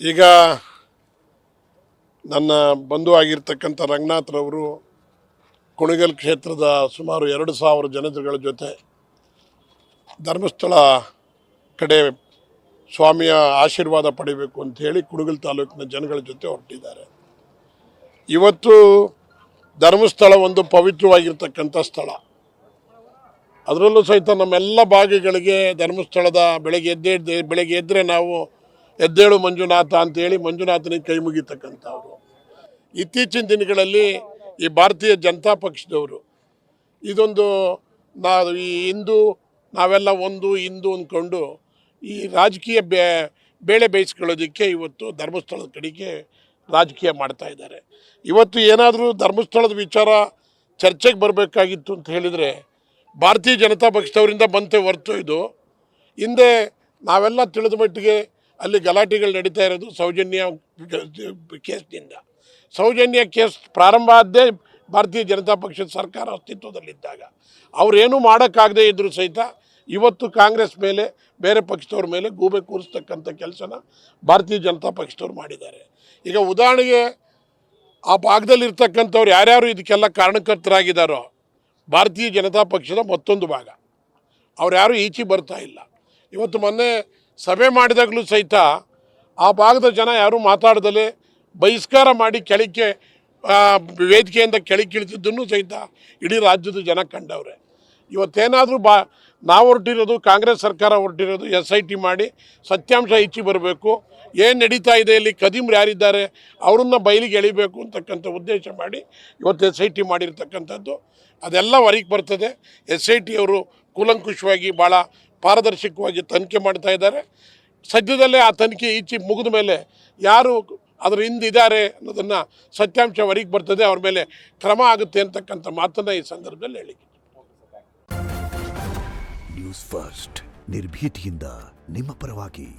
ಈಗ ನನ್ನ ಬಂಧು ಆಗಿರ್ತಕ್ಕಂಥ ರಂಗನಾಥ್ರವರು ಕುಣಿಗಲ್ ಕ್ಷೇತ್ರದ ಸುಮಾರು 2,000 ಜನಗಳ ಜೊತೆ ಧರ್ಮಸ್ಥಳ ಕಡೆ ಸ್ವಾಮಿಯ ಆಶೀರ್ವಾದ ಪಡಿಬೇಕು ಅಂತ ಹೇಳಿ ಕುಣಿಗಲ್ ತಾಲೂಕಿನ ಜನಗಳ ಜೊತೆ ಹೊರಟಿದ್ದಾರೆ. ಇವತ್ತು ಧರ್ಮಸ್ಥಳ ಒಂದು ಪವಿತ್ರವಾಗಿರ್ತಕ್ಕಂಥ ಸ್ಥಳ. ಅದರಲ್ಲೂ ಸಹಿತ ನಮ್ಮೆಲ್ಲ ಭಾಗಗಳಿಗೆ ಧರ್ಮಸ್ಥಳದ ಬೆಳಗ್ಗೆ ಎದ್ದರೆ ನಾವು ಎದ್ದೇಳು ಮಂಜುನಾಥ ಅಂತೇಳಿ ಮಂಜುನಾಥನಿಗೆ ಕೈ ಮುಗಿತಕ್ಕಂಥವ್ರು. ಇತ್ತೀಚಿನ ದಿನಗಳಲ್ಲಿ ಈ ಭಾರತೀಯ ಜನತಾ ಪಕ್ಷದವರು ಇದೊಂದು ಈ ಹಿಂದೂ ನಾವೆಲ್ಲ ಒಂದು ಹಿಂದೂ ಅಂದ್ಕೊಂಡು ಈ ರಾಜಕೀಯ ಬೇಳೆ ಬೇಯಿಸ್ಕೊಳ್ಳೋದಕ್ಕೆ ಇವತ್ತು ಧರ್ಮಸ್ಥಳದ ಕಡೆಗೆ ರಾಜಕೀಯ ಮಾಡ್ತಾ ಇದ್ದಾರೆ. ಇವತ್ತು ಏನಾದರೂ ಧರ್ಮಸ್ಥಳದ ವಿಚಾರ ಚರ್ಚೆಗೆ ಬರಬೇಕಾಗಿತ್ತು ಅಂತ ಹೇಳಿದರೆ ಭಾರತೀಯ ಜನತಾ ಪಕ್ಷದವರಿಂದ ಬಂತೆ ಹೊರತು ಇದು ಹಿಂದೆ ನಾವೆಲ್ಲ ತಿಳಿದ ಮಟ್ಟಿಗೆ ಅಲ್ಲಿ ಗಲಾಟೆಗಳು ನಡೀತಾ ಇರೋದು ಸೌಜನ್ಯ ಕೇಸ್ನಿಂದ. ಸೌಜನ್ಯ ಕೇಸ್ ಪ್ರಾರಂಭ ಆದ್ದೇ ಭಾರತೀಯ ಜನತಾ ಪಕ್ಷದ ಸರ್ಕಾರ ಅಸ್ತಿತ್ವದಲ್ಲಿದ್ದಾಗ. ಅವರೇನು ಮಾಡೋಕ್ಕಾಗದೇ ಇದ್ದರೂ ಸಹಿತ ಇವತ್ತು ಕಾಂಗ್ರೆಸ್ ಮೇಲೆ ಬೇರೆ ಪಕ್ಷದವ್ರ ಮೇಲೆ ಗೂಬೆ ಕೂರಿಸ್ತಕ್ಕಂಥ ಕೆಲಸನ ಭಾರತೀಯ ಜನತಾ ಪಕ್ಷದವ್ರು ಮಾಡಿದ್ದಾರೆ. ಈಗ ಉದಾಹರಣೆಗೆ ಆ ಭಾಗದಲ್ಲಿರ್ತಕ್ಕಂಥವ್ರು ಯಾರ್ಯಾರು ಇದಕ್ಕೆಲ್ಲ ಕಾರಣಕರ್ತರಾಗಿದ್ದಾರೋ ಭಾರತೀಯ ಜನತಾ ಪಕ್ಷದ ಮತ್ತೊಂದು ಭಾಗ ಅವ್ರು ಯಾರೂ ಈಚೆ ಬರ್ತಾ ಇಲ್ಲ. ಇವತ್ತು ಮೊನ್ನೆ ಸಭೆ ಮಾಡಿದಾಗಲೂ ಸಹಿತ ಆ ಭಾಗದ ಜನ ಯಾರೂ ಮಾತಾಡ್ದಲೇ ಬಹಿಷ್ಕಾರ ಮಾಡಿ ಕೆಳಕ್ಕೆ ವೇದಿಕೆಯಿಂದ ಕೆಳಗಿಳಿತಿದ್ದನ್ನು ಸಹಿತ ಇಡೀ ರಾಜ್ಯದ ಜನ ಕಂಡವ್ರೆ. ಇವತ್ತೇನಾದರೂ ನಾವು ಹೊರಟಿರೋದು ಕಾಂಗ್ರೆಸ್ ಸರ್ಕಾರ ಹೊರಟಿರೋದು SIT ಮಾಡಿ ಸತ್ಯಾಂಶ ಈಚೆ ಬರಬೇಕು, ಏನು ನಡೀತಾ ಇದೆ ಇಲ್ಲಿ ಕದೀಮ್ರು ಯಾರಿದ್ದಾರೆ ಅವ್ರನ್ನ ಬಯಲಿಗೆ ಎಳಿಬೇಕು ಅಂತಕ್ಕಂಥ ಉದ್ದೇಶ ಮಾಡಿ ಇವತ್ತು SIT ಮಾಡಿರ್ತಕ್ಕಂಥದ್ದು. ಅದೆಲ್ಲ ಹೊರಗೆ ಬರ್ತದೆ. SIT ಅವರು ಕೂಲಂಕುಷವಾಗಿ ಭಾಳ ಪಾರದರ್ಶಕವಾಗಿ ತನಿಖೆ ಮಾಡ್ತಾ ಇದ್ದಾರೆ. ಸದ್ಯದಲ್ಲೇ ಆ ತನಿಖೆ ಈಚೆ ಮುಗಿದ ಮೇಲೆ ಯಾರು ಅದರ ಹಿಂದಿದ್ದಾರೆ ಅನ್ನೋದನ್ನು ಸತ್ಯಾಂಶ ಹೊರಗೆ ಬರ್ತದೆ, ಅವ್ರ ಮೇಲೆ ಕ್ರಮ ಆಗುತ್ತೆ ಅಂತಕ್ಕಂಥ ಮಾತನ್ನು ಈ ಸಂದರ್ಭದಲ್ಲಿ ಹೇಳಿ. ನ್ಯೂಸ್ ಫಸ್ಟ್ ನಿರ್ಭೀತಿಯಿಂದ ನಿಮ್ಮ ಪರವಾಗಿ.